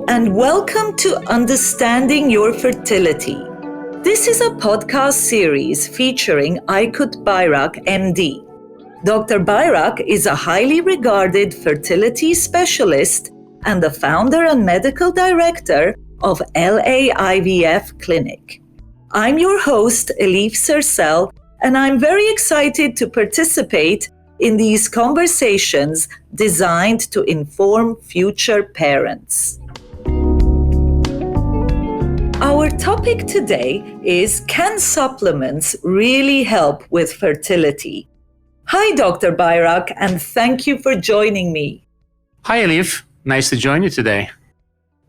Hello and welcome to Understanding Your Fertility. This is a podcast series featuring Aykut Bayrak, MD. Dr. Bayrak is a highly regarded fertility specialist and the founder and medical director of LA IVF Clinic. I'm your host, Elif Sercel, and I'm very excited to participate in these conversations designed to inform future parents. Our topic today is, can supplements really help with fertility? Hi, Dr. Bayrak, and thank you for joining me. Hi, Elif. Nice to join you today.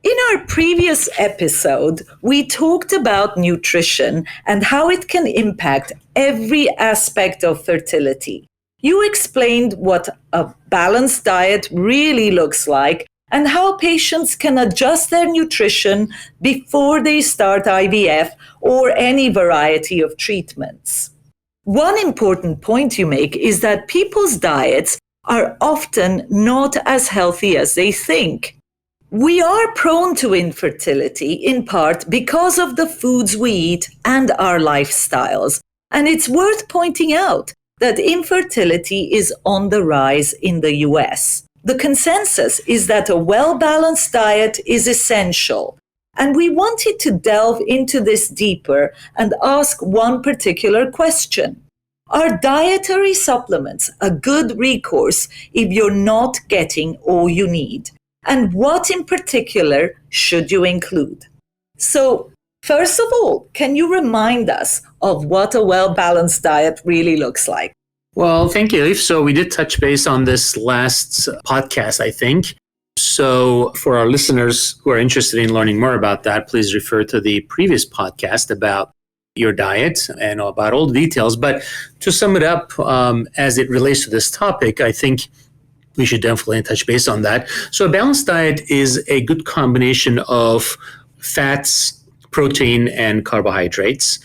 In our previous episode, we talked about nutrition and how it can impact every aspect of fertility. You explained what a balanced diet really looks like and how patients can adjust their nutrition before they start IVF or any variety of treatments. One important point you make is that people's diets are often not as healthy as they think. We are prone to infertility in part because of the foods we eat and our lifestyles. And it's worth pointing out that infertility is on the rise in the US. The consensus is that a well-balanced diet is essential, and we wanted to delve into this deeper and ask one particular question. Are dietary supplements a good recourse if you're not getting all you need? And what in particular should you include? So, first of all, can you remind us of what a well-balanced diet really looks like? Well, thank you, Elif. So we did touch base on this last podcast, I think. So for our listeners who are interested in learning more about that, please refer to the previous podcast about your diet and about all the details. But to sum it up, as it relates to this topic, I think we should definitely touch base on that. So a balanced diet is a good combination of fats, protein, and carbohydrates.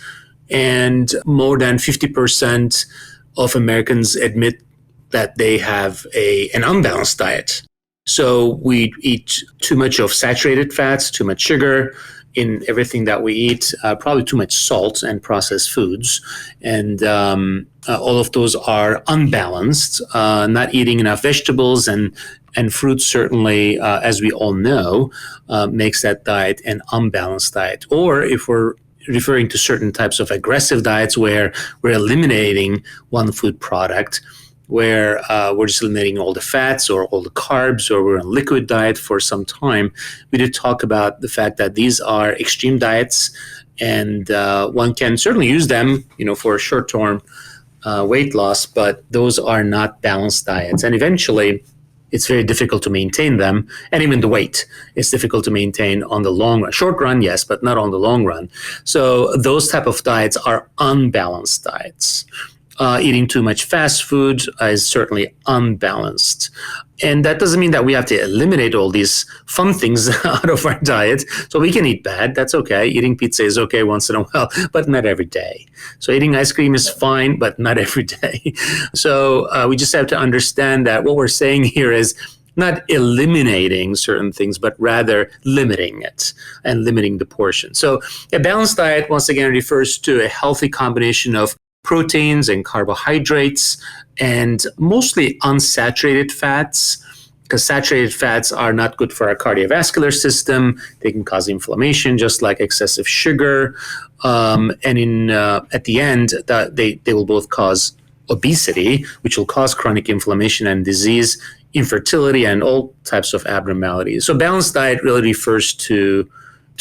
And more than 50% of Americans admit that they have an unbalanced diet. So we eat too much of saturated fats, too much sugar in everything that we eat, probably too much salt and processed foods. And all of those are unbalanced. Not eating enough vegetables and fruits, certainly, as we all know, makes that diet an unbalanced diet. Or if we're referring to certain types of aggressive diets where we're eliminating one food product, where we're just eliminating all the fats or all the carbs, or we're on a liquid diet for some time, we did talk about the fact that these are extreme diets, and one can certainly use them, for short-term weight loss, but those are not balanced diets. And eventually, it's very difficult to maintain them, and even the weight is difficult to maintain on the long run. Short run, yes, but not on the long run. So those type of diets are unbalanced diets. Eating too much fast food is certainly unbalanced. And that doesn't mean that we have to eliminate all these fun things out of our diet. So we can eat bad, that's okay. Eating pizza is okay once in a while, but not every day. So eating ice cream is fine, but not every day. So we just have to understand that what we're saying here is not eliminating certain things, but rather limiting it and limiting the portion. So a balanced diet, once again, refers to a healthy combination of proteins and carbohydrates, and mostly unsaturated fats, because saturated fats are not good for our cardiovascular system. They can cause inflammation, just like excessive sugar. And at the end, they will both cause obesity, which will cause chronic inflammation and disease, infertility, and all types of abnormalities. So balanced diet really refers to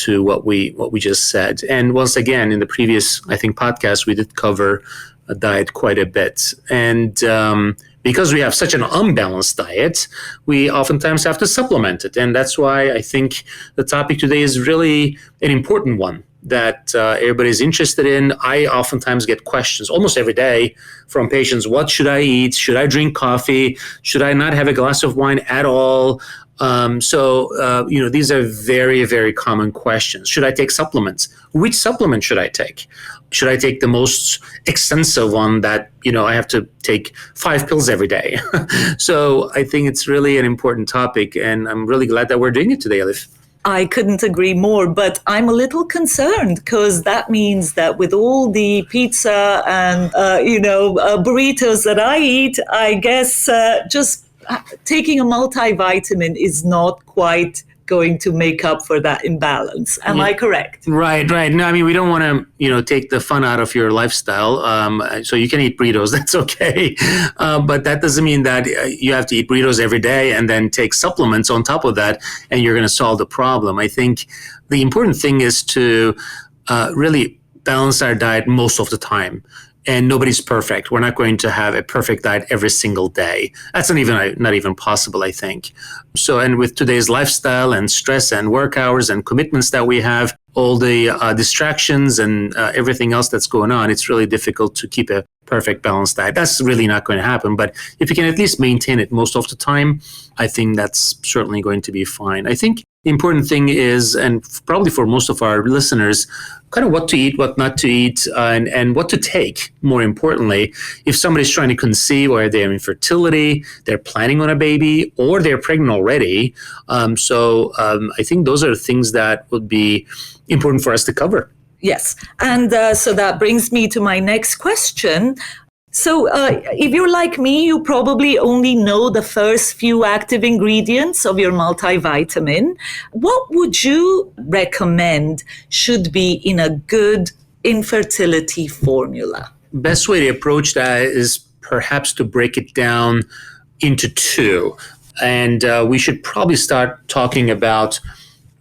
what we just said. And once again, in the previous, I think, podcast, we did cover a diet quite a bit. And because we have such an unbalanced diet, we oftentimes have to supplement it. And that's why I think the topic today is really an important one that everybody's interested in. I oftentimes get questions almost every day from patients: what should I eat? Should I drink coffee? Should I not have a glass of wine at all? These are very, very common questions. Should I take supplements? Which supplement should I take? Should I take the most extensive one that, I have to take 5 pills every day? So I think it's really an important topic, and I'm really glad that we're doing it today, Elif. I couldn't agree more, but I'm a little concerned because that means that with all the pizza and, burritos that I eat, I guess just taking a multivitamin is not quite going to make up for that imbalance. Am I correct? Right. No, I mean, we don't want to, take the fun out of your lifestyle. So you can eat burritos. That's okay. But that doesn't mean that you have to eat burritos every day and then take supplements on top of that, and you're going to solve the problem. I think the important thing is to really balance our diet most of the time. And nobody's perfect. We're not going to have a perfect diet every single day. That's not even possible, I think. So, and with today's lifestyle and stress and work hours and commitments that we have, all the distractions and everything else that's going on, it's really difficult to keep a perfect balanced diet. That's really not going to happen. But if you can at least maintain it most of the time, I think that's certainly going to be fine. I think the important thing is, and probably for most of our listeners, kind of what to eat, what not to eat, and what to take, more importantly. If somebody's trying to conceive, or they're in fertility, they're planning on a baby, or they're pregnant already. So I think those are things that would be important for us to cover. Yes. And so that brings me to my next question. So if you're like me, you probably only know the first few active ingredients of your multivitamin. What would you recommend should be in a good infertility formula? Best way to approach that is perhaps to break it down into two. And we should probably start talking about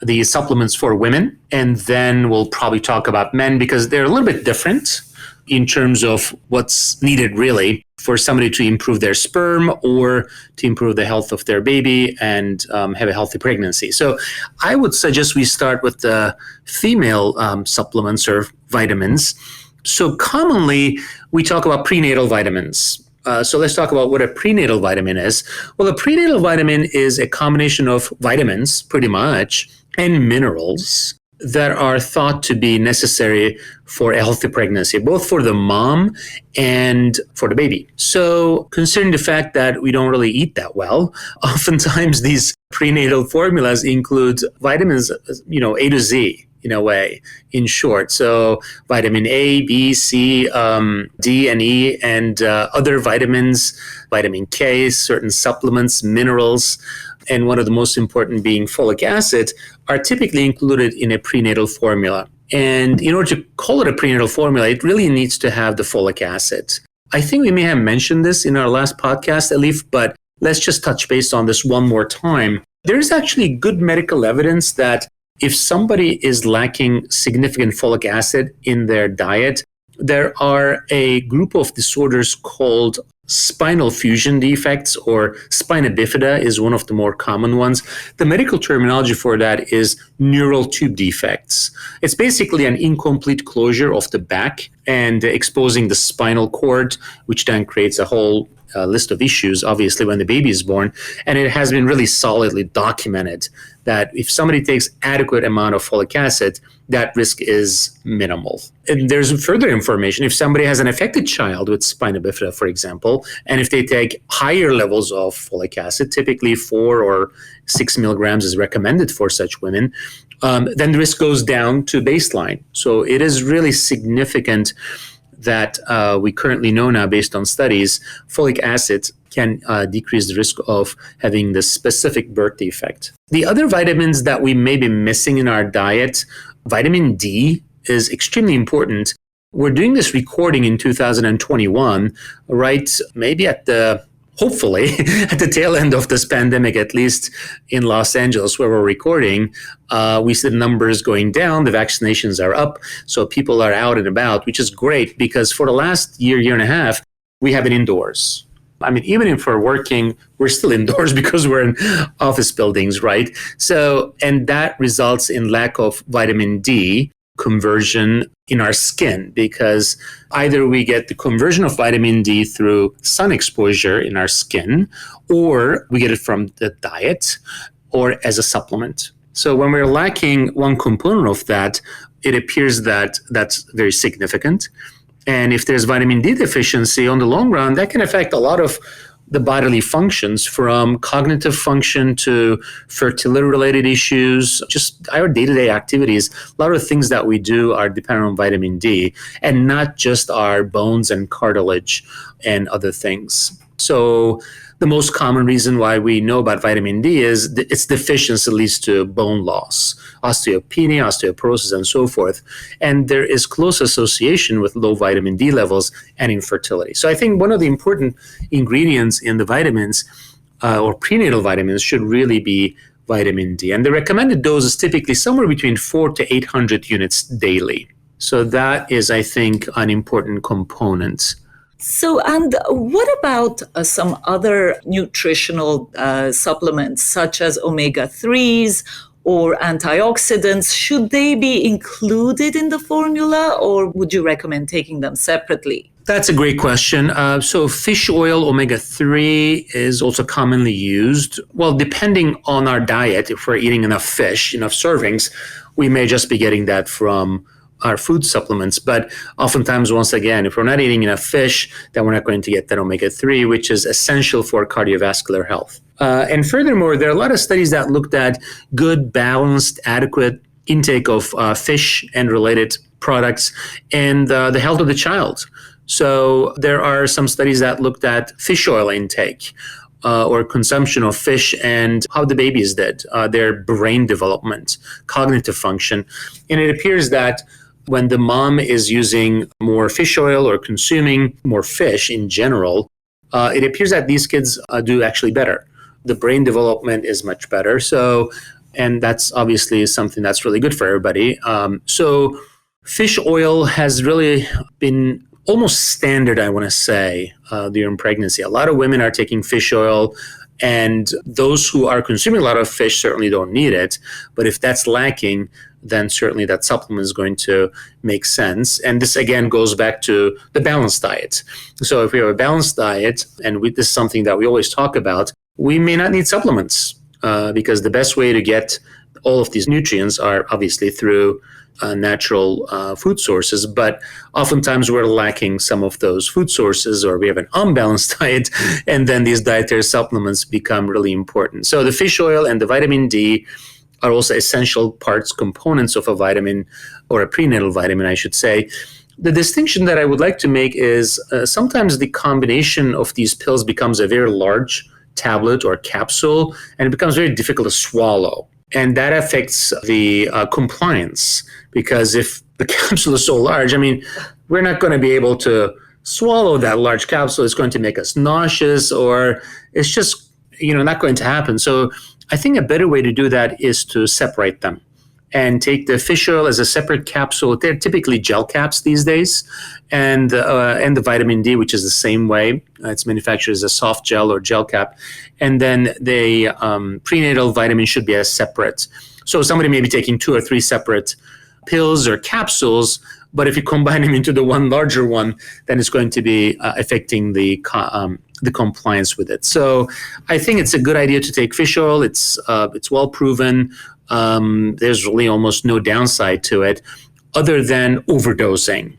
the supplements for women, and then we'll probably talk about men, because they're a little bit different in terms of what's needed really for somebody to improve their sperm or to improve the health of their baby and have a healthy pregnancy. So I would suggest we start with the female supplements or vitamins. So commonly we talk about prenatal vitamins. So let's talk about what a prenatal vitamin is. Well, a prenatal vitamin is a combination of vitamins, pretty much, and minerals that are thought to be necessary for a healthy pregnancy, both for the mom and for the baby. So considering the fact that we don't really eat that well, oftentimes these prenatal formulas include vitamins, A to Z, in a way, in short. So vitamin A, B, C, D, and E, and other vitamins, vitamin K, certain supplements, minerals, and one of the most important being folic acid, are typically included in a prenatal formula. And in order to call it a prenatal formula, it really needs to have the folic acid. I think we may have mentioned this in our last podcast, Elif, but let's just touch base on this one more time. There is actually good medical evidence that if somebody is lacking significant folic acid in their diet, there are a group of disorders called spinal fusion defects, or spina bifida is one of the more common ones. The medical terminology for that is neural tube defects. It's basically an incomplete closure of the back and exposing the spinal cord, which then creates a whole list of issues, obviously, when the baby is born. And it has been really solidly documented that if somebody takes adequate amount of folic acid, that risk is minimal. And there's further information. If somebody has an affected child with spina bifida, for example, and if they take higher levels of folic acid, typically 4 or 6 milligrams is recommended for such women, then the risk goes down to baseline. So it is really significant that we currently know now, based on studies, folic acid can decrease the risk of having this specific birth defect. The other vitamins that we may be missing in our diet, vitamin D is extremely important. We're doing this recording in 2021, right? Maybe hopefully at the tail end of this pandemic, at least in Los Angeles where we're recording, we see the numbers going down, the vaccinations are up, so people are out and about, which is great because for the last year and a half, we have been indoors. I mean, even if we're working, we're still indoors because we're in office buildings, right? So, and that results in lack of vitamin D conversion in our skin, because either we get the conversion of vitamin D through sun exposure in our skin, or we get it from the diet or as a supplement. So when we're lacking one component of that, it appears that that's very significant. And if there's vitamin D deficiency on the long run, that can affect a lot of the bodily functions, from cognitive function to fertility-related issues, just our day-to-day activities. A lot of the things that we do are dependent on vitamin D, and not just our bones and cartilage and other things. So the most common reason why we know about vitamin D is its deficiency leads to bone loss, osteopenia, osteoporosis, and so forth. And there is close association with low vitamin D levels and infertility. So I think one of the important ingredients in the vitamins or prenatal vitamins should really be vitamin D. And the recommended dose is typically somewhere between 400 to 800 units daily. So that is, I think, an important component. So, and what about some other nutritional supplements such as omega-3s or antioxidants? Should they be included in the formula, or would you recommend taking them separately? That's a great question. So fish oil omega-3 is also commonly used. Well, depending on our diet, if we're eating enough fish, enough servings, we may just be getting that from our food supplements. But oftentimes, once again, if we're not eating enough fish, then we're not going to get that omega-3, which is essential for cardiovascular health. And furthermore, there are a lot of studies that looked at good, balanced, adequate intake of fish and related products and the health of the child. So there are some studies that looked at fish oil intake or consumption of fish and how the babies did, their brain development, cognitive function. And it appears that when the mom is using more fish oil or consuming more fish in general, it appears that these kids do actually better. The brain development is much better. So, and that's obviously something that's really good for everybody. So fish oil has really been almost standard, I want to say, during pregnancy. A lot of women are taking fish oil, and those who are consuming a lot of fish certainly don't need it. But if that's lacking, then certainly that supplement is going to make sense. And this, again, goes back to the balanced diet. So if we have a balanced diet, and this is something that we always talk about, we may not need supplements because the best way to get all of these nutrients are obviously through natural food sources, but oftentimes we're lacking some of those food sources, or we have an unbalanced diet, and then these dietary supplements become really important. So the fish oil and the vitamin D are also essential parts, components of a vitamin, or a prenatal vitamin, I should say. The distinction that I would like to make is sometimes the combination of these pills becomes a very large tablet or capsule, and it becomes very difficult to swallow. And that affects the compliance, because if the capsule is so large, I mean, we're not going to be able to swallow that large capsule. It's going to make us nauseous, or it's just, not going to happen. So I think a better way to do that is to separate them and take the fish oil as a separate capsule. They're typically gel caps these days, and the vitamin D, which is the same way. It's manufactured as a soft gel or gel cap. And then the prenatal vitamin should be as separate. So somebody may be taking 2 or 3 separate pills or capsules, but if you combine them into the one larger one, then it's going to be affecting the compliance with it. So I think it's a good idea to take fish oil. It's well proven. There's really almost no downside to it other than overdosing.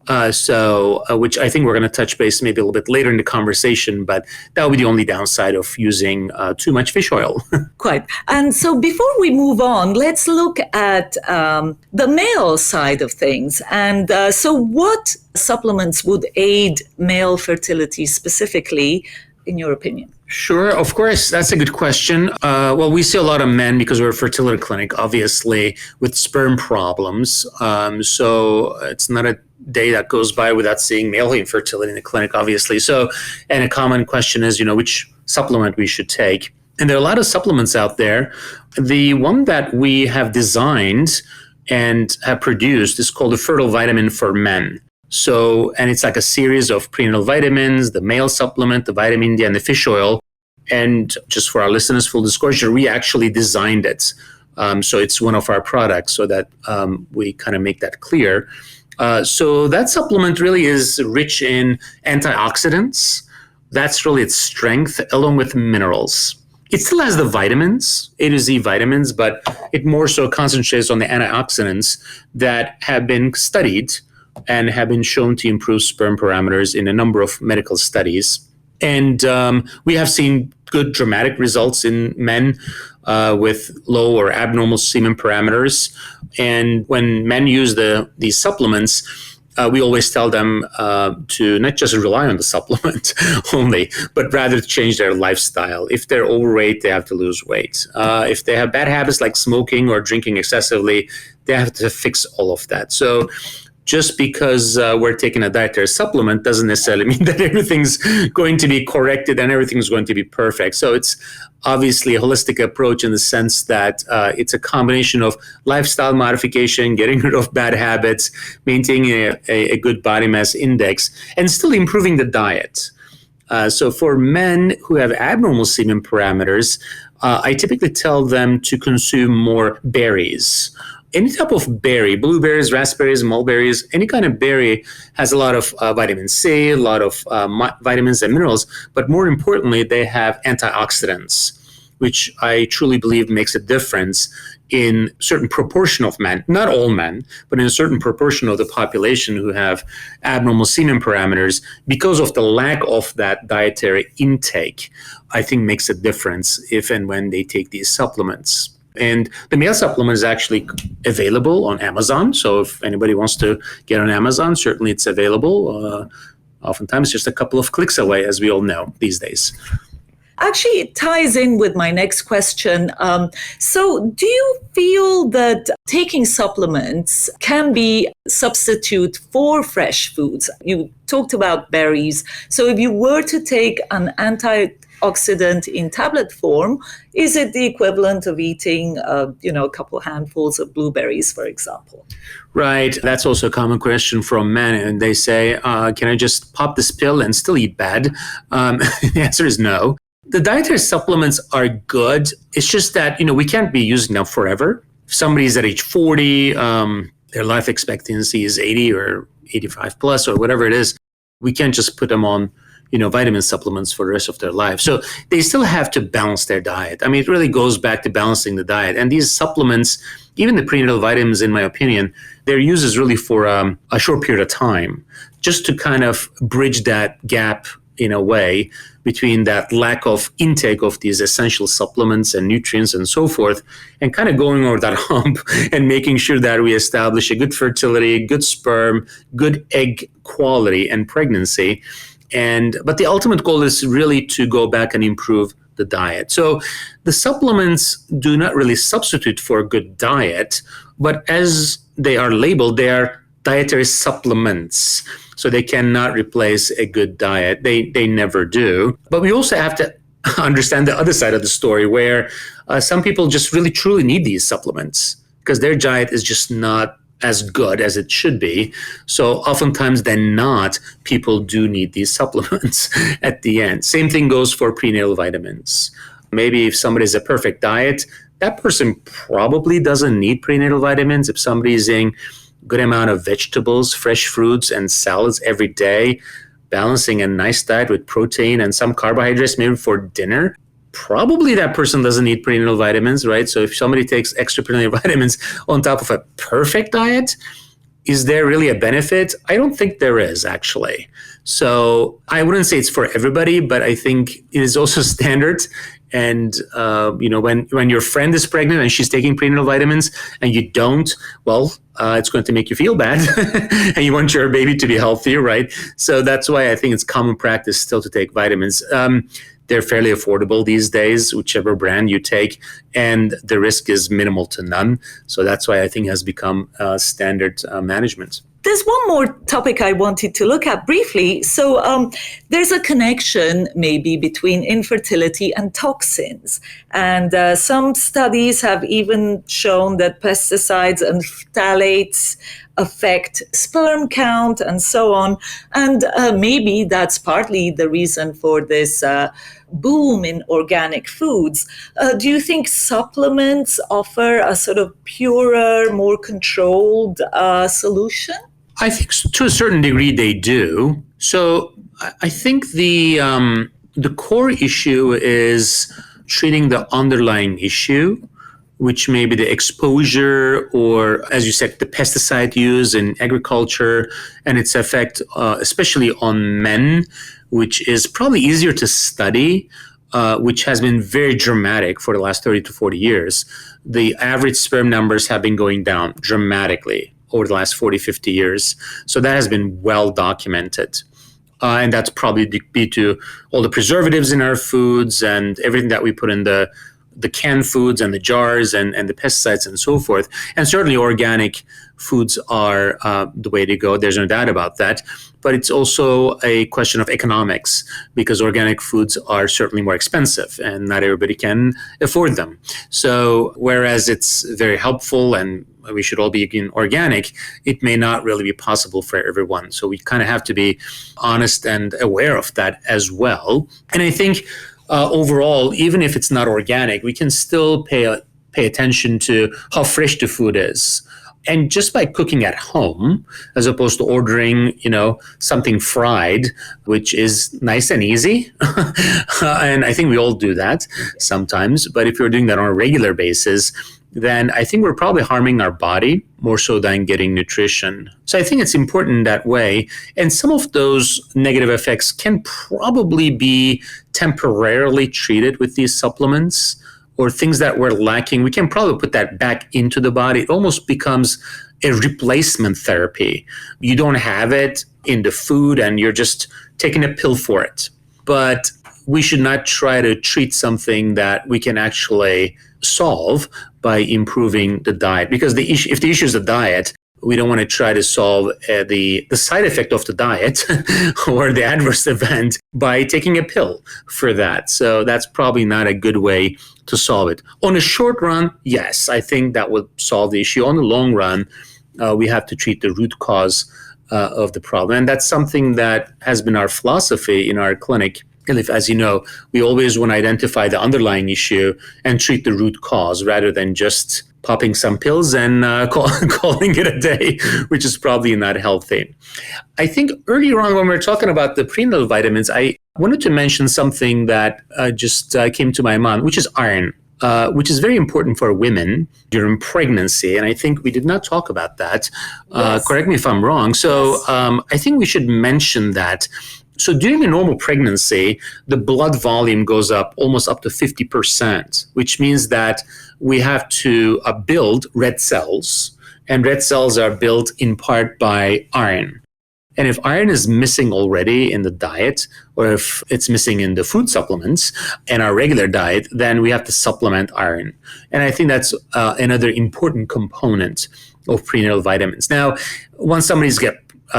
Which I think we're going to touch base maybe a little bit later in the conversation, but that will be the only downside of using too much fish oil. Quite. And so before we move on, let's look at the male side of things. And so what supplements would aid male fertility specifically, in your opinion? Sure, of course. That's a good question. Well, we see a lot of men, because we're a fertility clinic, obviously, with sperm problems. So it's not a day that goes by without seeing male infertility in the clinic, obviously. So, and a common question is, which supplement we should take. And there are a lot of supplements out there. The one that we have designed and have produced is called the Fertile Vitamin for Men. So, and it's like a series of prenatal vitamins, the male supplement, the vitamin D, and the fish oil. And just for our listeners, full disclosure, we actually designed it. So it's one of our products, so that we kind of make that clear. So that supplement really is rich in antioxidants. That's really its strength, along with minerals. It still has the vitamins, A to Z vitamins, but it more so concentrates on the antioxidants that have been studied and have been shown to improve sperm parameters in a number of medical studies. And we have seen good dramatic results in men with low or abnormal semen parameters. And when men use these supplements, we always tell them to not just rely on the supplement only, but rather to change their lifestyle. If they're overweight, they have to lose weight. If they have bad habits like smoking or drinking excessively, they have to fix all of that. So just because we're taking a dietary supplement doesn't necessarily mean that everything's going to be corrected and everything's going to be perfect. So it's obviously a holistic approach in the sense that it's a combination of lifestyle modification, getting rid of bad habits, maintaining a good body mass index, and still improving the diet. So for men who have abnormal semen parameters, I typically tell them to consume more berries. Any type of berry, blueberries, raspberries, mulberries, any kind of berry has a lot of vitamin C, a lot of vitamins and minerals, but more importantly, they have antioxidants, which I truly believe makes a difference in a certain proportion of men, not all men, but in a certain proportion of the population who have abnormal semen parameters because of the lack of that dietary intake, I think makes a difference if and when they take these supplements. And the male supplement is actually available on Amazon. So if anybody wants to get on Amazon, certainly it's available. Oftentimes just a couple of clicks away, as we all know these days. Actually, it ties in with my next question. So do you feel that taking supplements can be a substitute for fresh foods? You talked about berries. So if you were to take an antioxidant in tablet form, is it the equivalent of eating, a couple handfuls of blueberries, for example? Right. That's also a common question from men. And they say, can I just pop this pill and still eat bad? The answer is no. The dietary supplements are good. It's just that, we can't be using them forever. If somebody's at age 40, their life expectancy is 80 or 85 plus or whatever it is, we can't just put them on vitamin supplements for the rest of their life. So they still have to balance their diet. I mean, it really goes back to balancing the diet. And these supplements, even the prenatal vitamins, in my opinion, their use is really for a short period of time, just to kind of bridge that gap in a way between that lack of intake of these essential supplements and nutrients and so forth, and kind of going over that hump and making sure that we establish a good fertility, good sperm, good egg quality and pregnancy. But the ultimate goal is really to go back and improve the diet. So the supplements do not really substitute for a good diet, but as they are labeled, they are dietary supplements. So they cannot replace a good diet. They never do. But we also have to understand the other side of the story where some people just really truly need these supplements because their diet is just not as good as it should be. So oftentimes than not, people do need these supplements at the end. Same thing goes for prenatal vitamins. Maybe if somebody has a perfect diet, that person probably doesn't need prenatal vitamins. If somebody is eating good amount of vegetables, fresh fruits, and salads every day, balancing a nice diet with protein and some carbohydrates maybe for dinner, probably that person doesn't need prenatal vitamins, right? So if somebody takes extra prenatal vitamins on top of a perfect diet, is there really a benefit? I don't think there is, actually. So I wouldn't say it's for everybody, but I think it is also standard. And, when your friend is pregnant and she's taking prenatal vitamins and you don't, well, it's going to make you feel bad and you want your baby to be healthier, right? So that's why I think it's common practice still to take vitamins. They're fairly affordable these days, whichever brand you take, and the risk is minimal to none. So that's why I think it has become standard management. There's one more topic I wanted to look at briefly. So there's a connection maybe between infertility and toxins. And some studies have even shown that pesticides and phthalates affect sperm count and so on. And maybe that's partly the reason for this boom in organic foods. Do you think supplements offer a sort of purer, more controlled solution? I think to a certain degree they do. So I think the core issue is treating the underlying issue, which may be the exposure or, as you said, the pesticide use in agriculture and its effect, especially on men which is probably easier to study, which has been very dramatic for the last 30 to 40 years. The average sperm numbers have been going down dramatically over the last 40, 50 years. So that has been well documented. And that's probably due to all the preservatives in our foods and everything that we put in the canned foods and the jars and the pesticides and so forth. And certainly organic foods are the way to go. There's no doubt about that. But it's also a question of economics, because organic foods are certainly more expensive and not everybody can afford them. So whereas it's very helpful and we should all be eating organic, it may not really be possible for everyone. So we kind of have to be honest and aware of that as well. And I think overall, even if it's not organic, we can still pay attention to how fresh the food is. And just by cooking at home, as opposed to ordering, something fried, which is nice and easy. And I think we all do that sometimes. But if you're doing that on a regular basis, then I think we're probably harming our body more so than getting nutrition. So I think it's important that way. And some of those negative effects can probably be temporarily treated with these supplements, or things that we're lacking. We can probably put that back into the body. It almost becomes a replacement therapy. You don't have it in the food and you're just taking a pill for it. But we should not try to treat something that we can actually solve by improving the diet. Because if the issue is the diet, we don't want to try to solve the side effect of the diet or the adverse event by taking a pill for that. So that's probably not a good way to solve it. On the short run, yes, I think that would solve the issue. On the long run, we have to treat the root cause of the problem. And that's something that has been our philosophy in our clinic. As you know, we always want to identify the underlying issue and treat the root cause rather than just popping some pills and calling it a day, which is probably not healthy. I think earlier on when we were talking about the prenatal vitamins, I wanted to mention something that just came to my mind, which is iron, which is very important for women during pregnancy. And I think we did not talk about that. Yes. Correct me if I'm wrong. So yes. I think we should mention that. So during a normal pregnancy, the blood volume goes up almost up to 50%, which means that we have to build red cells, and red cells are built in part by iron. And if iron is missing already in the diet, or if it's missing in the food supplements and our regular diet, then we have to supplement iron. And I think that's another important component of prenatal vitamins. Now, once somebody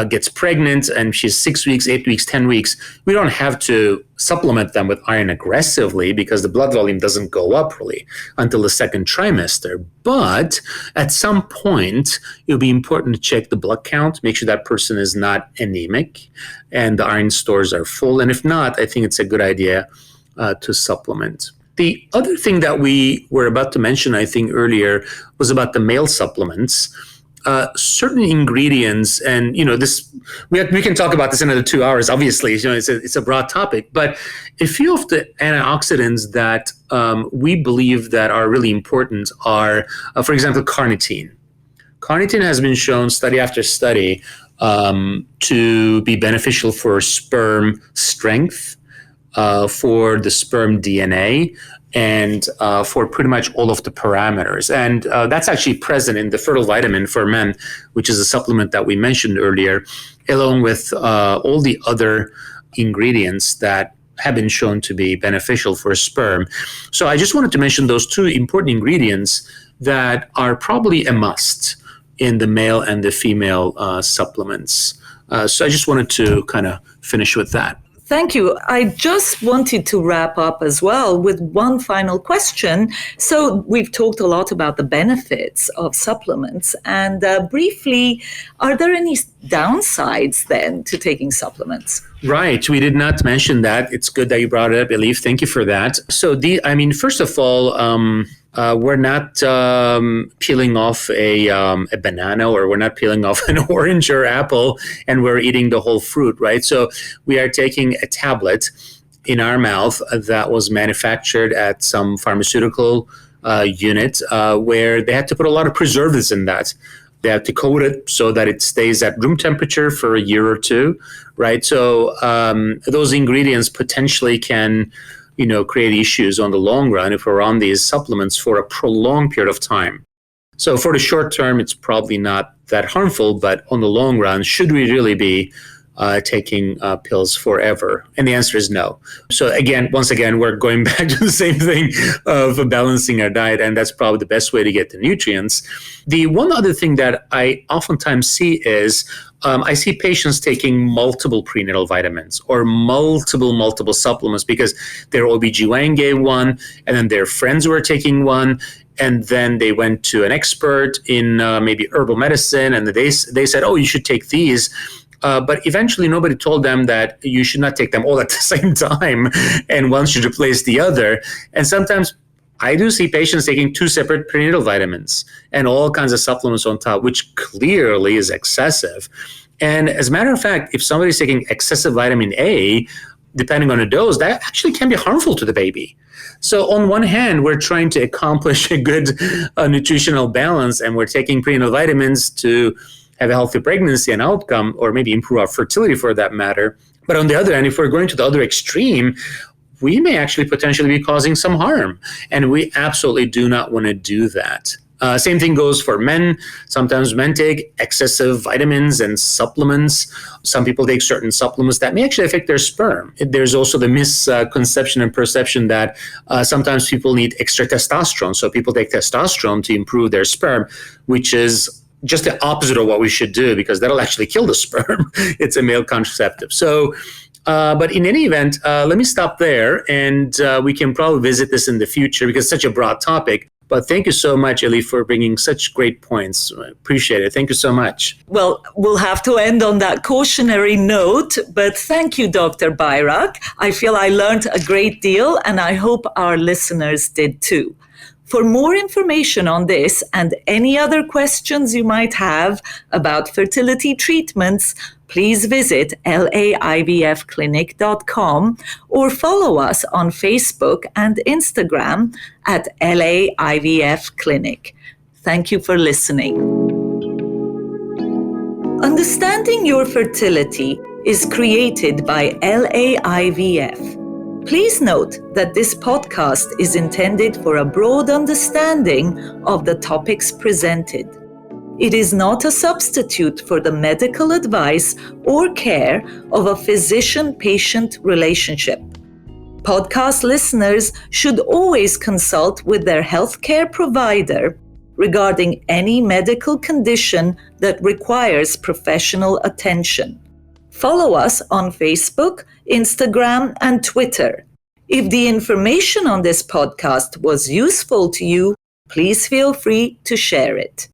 gets pregnant and she's 6 weeks, 8 weeks, 10 weeks, we don't have to supplement them with iron aggressively because the blood volume doesn't go up really until the second trimester. But at some point, it'll be important to check the blood count, make sure that person is not anemic and the iron stores are full. And if not, I think it's a good idea to supplement. The other thing that we were about to mention, I think earlier, was about the male supplements. Certain ingredients, and this we can talk about this in another 2 hours. Obviously, it's a broad topic, but a few of the antioxidants that we believe that are really important are, for example, carnitine. Carnitine has been shown, study after study, to be beneficial for sperm strength, for the sperm DNA, and for pretty much all of the parameters. And that's actually present in the fertile vitamin for men, which is a supplement that we mentioned earlier, along with all the other ingredients that have been shown to be beneficial for sperm. So I just wanted to mention those two important ingredients that are probably a must in the male and the female supplements. So I just wanted to kind of finish with that. Thank you. I just wanted to wrap up as well with one final question. So we've talked a lot about the benefits of supplements, and briefly, are there any downsides then to taking supplements? Right. We did not mention that. It's good that you brought it up, Elif. Thank you for that. So first of all, we're not peeling off a banana, or we're not peeling off an orange or apple, and we're eating the whole fruit, right? So we are taking a tablet in our mouth that was manufactured at some pharmaceutical unit where they had to put a lot of preservatives in that. They have to coat it so that it stays at room temperature for a year or two, right? So those ingredients potentially can, create issues on the long run if we're on these supplements for a prolonged period of time. So for the short term, it's probably not that harmful, but on the long run, should we really be taking pills forever? And the answer is no. So once again, we're going back to the same thing of balancing our diet, and that's probably the best way to get the nutrients. The one other thing that I oftentimes see is I see patients taking multiple prenatal vitamins or multiple supplements because their OBGYN gave one, and then their friends were taking one, and then they went to an expert in maybe herbal medicine, and they said, oh, you should take these. But eventually nobody told them that you should not take them all at the same time and one should replace the other. And sometimes I do see patients taking 2 separate prenatal vitamins and all kinds of supplements on top, which clearly is excessive. And as a matter of fact, if somebody's taking excessive vitamin A, depending on the dose, that actually can be harmful to the baby. So on one hand, we're trying to accomplish a good nutritional balance, and we're taking prenatal vitamins to have a healthy pregnancy and outcome, or maybe improve our fertility for that matter. But on the other hand, if we're going to the other extreme, we may actually potentially be causing some harm. And we absolutely do not want to do that. Same thing goes for men. Sometimes men take excessive vitamins and supplements. Some people take certain supplements that may actually affect their sperm. There's also the misconception and perception that sometimes people need extra testosterone. So people take testosterone to improve their sperm, which is just the opposite of what we should do, because that'll actually kill the sperm. It's a male contraceptive. So, but in any event, let me stop there, and we can probably visit this in the future because it's such a broad topic. But thank you so much, Elif, for bringing such great points. I appreciate it. Thank you so much. Well, we'll have to end on that cautionary note, but thank you, Dr. Bayrak. I feel I learned a great deal, and I hope our listeners did too. For more information on this and any other questions you might have about fertility treatments, please visit laivfclinic.com or follow us on Facebook and Instagram at LAIVF Clinic. Thank you for listening. Understanding Your Fertility is created by LAIVF. Please note that this podcast is intended for a broad understanding of the topics presented. It is not a substitute for the medical advice or care of a physician-patient relationship. Podcast listeners should always consult with their healthcare provider regarding any medical condition that requires professional attention. Follow us on Facebook, Instagram, and Twitter. If the information on this podcast was useful to you, please feel free to share it.